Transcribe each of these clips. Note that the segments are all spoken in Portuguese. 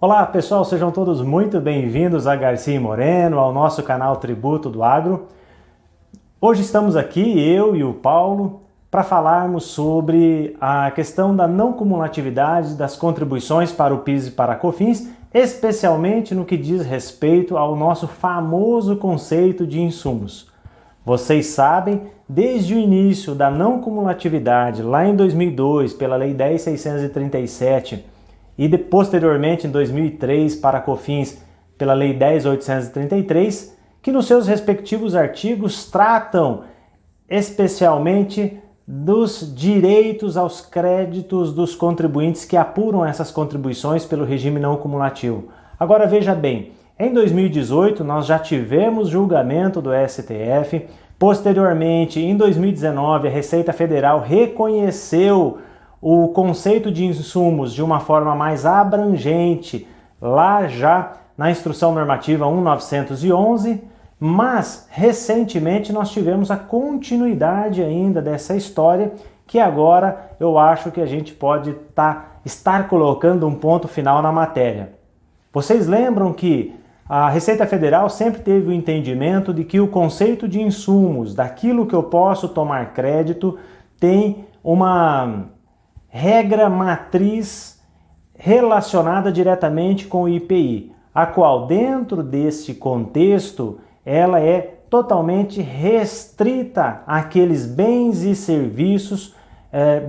Olá pessoal, sejam todos muito bem-vindos a Garcia e Moreno, ao nosso canal Tributo do Agro. Hoje estamos aqui, eu e o Paulo, para falarmos sobre a questão da não cumulatividade das contribuições para o PIS e para a COFINS, especialmente no que diz respeito ao nosso famoso conceito de insumos. Vocês sabem, desde o início da não cumulatividade, lá em 2002, pela Lei 10.637, e posteriormente em 2003 para a COFINS pela Lei 10.833, que nos seus respectivos artigos tratam especialmente dos direitos aos créditos dos contribuintes que apuram essas contribuições pelo regime não cumulativo. Agora veja bem, em 2018 nós já tivemos julgamento do STF, posteriormente em 2019 a Receita Federal reconheceu o conceito de insumos de uma forma mais abrangente, lá já na Instrução Normativa 1911, mas recentemente nós tivemos a continuidade ainda dessa história, que agora eu acho que a gente pode estar colocando um ponto final na matéria. Vocês lembram que a Receita Federal sempre teve o entendimento de que o conceito de insumos, daquilo que eu posso tomar crédito, tem uma regra matriz relacionada diretamente com o IPI, a qual dentro deste contexto ela é totalmente restrita àqueles bens e serviços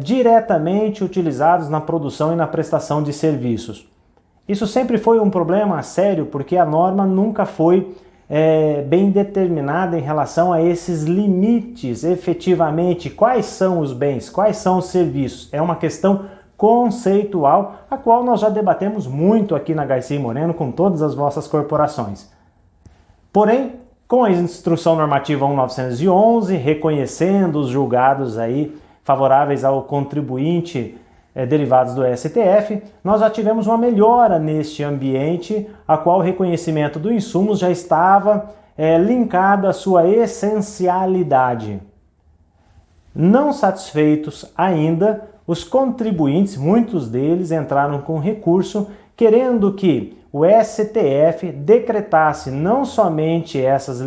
diretamente utilizados na produção e na prestação de serviços. Isso sempre foi um problema sério porque a norma nunca foi bem determinada em relação a esses limites, efetivamente, quais são os bens, quais são os serviços. É uma questão conceitual, a qual nós já debatemos muito aqui na Garcia e Moreno com todas as vossas corporações. Porém, com a Instrução Normativa 1911, reconhecendo os julgados aí favoráveis ao contribuinte derivados do STF, nós já tivemos uma melhora neste ambiente, a qual o reconhecimento do insumos já estava linkado à sua essencialidade. Não satisfeitos ainda, os contribuintes, muitos deles, entraram com recurso querendo que o STF decretasse não somente essas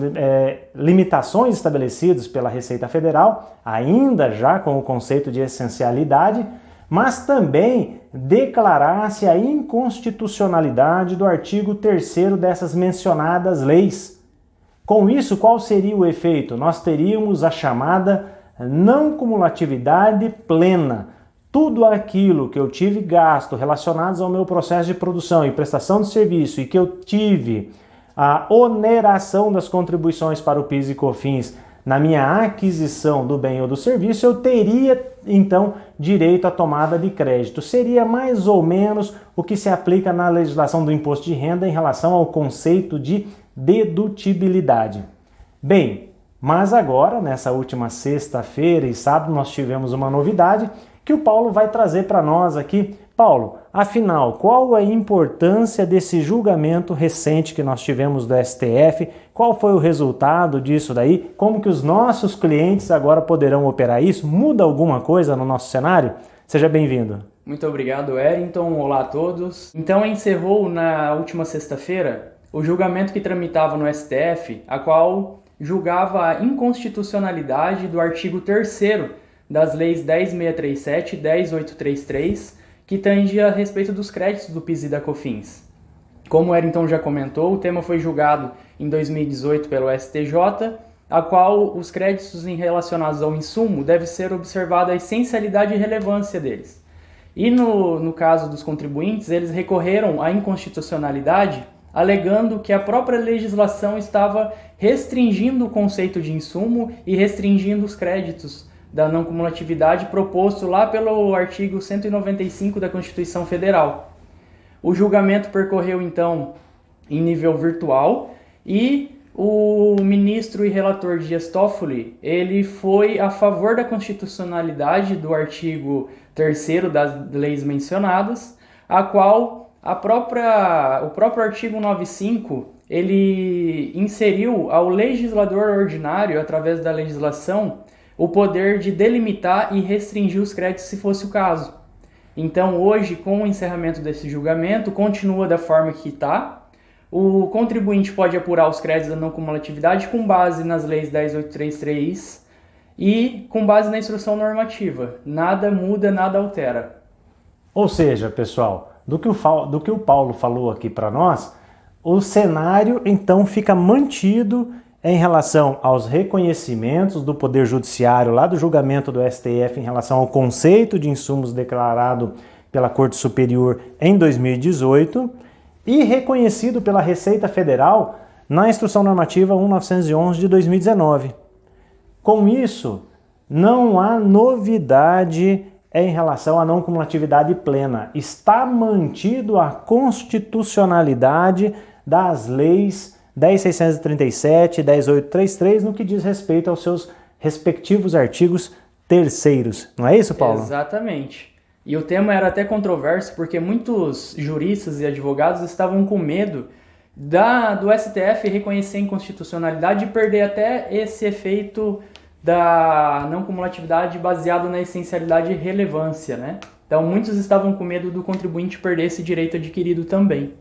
limitações estabelecidas pela Receita Federal, ainda já com o conceito de essencialidade, mas também declarasse a inconstitucionalidade do artigo 3º dessas mencionadas leis. Com isso, qual seria o efeito? Nós teríamos a chamada não cumulatividade plena. Tudo aquilo que eu tive gasto relacionados ao meu processo de produção e prestação de serviço e que eu tive a oneração das contribuições para o PIS e COFINS na minha aquisição do bem ou do serviço, eu teria, então, direito à tomada de crédito. Seria mais ou menos o que se aplica na legislação do imposto de renda em relação ao conceito de dedutibilidade. Bem, mas agora, nessa última sexta-feira e sábado, nós tivemos uma novidade que o Paulo vai trazer para nós aqui. Paulo, afinal, qual a importância desse julgamento recente que nós tivemos do STF? Qual foi o resultado disso daí? Como que os nossos clientes agora poderão operar isso? Muda alguma coisa no nosso cenário? Seja bem-vindo. Muito obrigado, Wellington. Olá a todos. Então, encerrou na última sexta-feira o julgamento que tramitava no STF, a qual julgava a inconstitucionalidade do artigo 3º das leis 10.637 e 10.833, que tangia a respeito dos créditos do PIS e da COFINS. Como o Wellington já comentou, o tema foi julgado em 2018 pelo STJ, a qual os créditos relacionados ao insumo deve ser observada a essencialidade e relevância deles. E no caso dos contribuintes, eles recorreram à inconstitucionalidade, alegando que a própria legislação estava restringindo o conceito de insumo e restringindo os créditos da não cumulatividade proposto lá pelo artigo 195 da Constituição Federal. O julgamento percorreu então em nível virtual e o ministro e relator Dias Toffoli, ele foi a favor da constitucionalidade do artigo 3º das leis mencionadas, a qual o próprio artigo 95 ele inseriu ao legislador ordinário, através da legislação, o poder de delimitar e restringir os créditos se fosse o caso. Então, hoje, com o encerramento desse julgamento, continua da forma que está. O contribuinte pode apurar os créditos da não cumulatividade com base nas leis 10.833 e com base na instrução normativa. Nada muda, nada altera. Ou seja, pessoal, do que o Paulo falou aqui para nós, o cenário então fica mantido em relação aos reconhecimentos do Poder Judiciário lá do julgamento do STF em relação ao conceito de insumos declarado pela Corte Superior em 2018 e reconhecido pela Receita Federal na Instrução Normativa 1911 de 2019. Com isso, não há novidade em relação à não cumulatividade plena. Está mantido a constitucionalidade das leis 10.637 e 10.833 no que diz respeito aos seus respectivos artigos terceiros. Não é isso, Paulo? Exatamente. E o tema era até controverso porque muitos juristas e advogados estavam com medo do STF reconhecer a inconstitucionalidade e perder até esse efeito da não cumulatividade baseado na essencialidade e relevância, né? Então muitos estavam com medo do contribuinte perder esse direito adquirido também.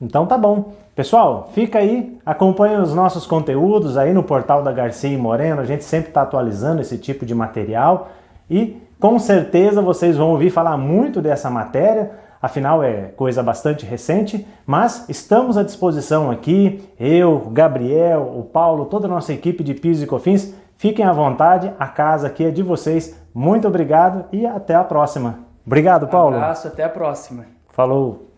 Então tá bom. Pessoal, fica aí, acompanha os nossos conteúdos aí no portal da Garcia e Moreno, a gente sempre está atualizando esse tipo de material e com certeza vocês vão ouvir falar muito dessa matéria, afinal é coisa bastante recente, mas estamos à disposição aqui, eu, o Gabriel, o Paulo, toda a nossa equipe de PIS e COFINS, fiquem à vontade, a casa aqui é de vocês, muito obrigado e até a próxima. Obrigado, Paulo. Um abraço, até a próxima. Falou.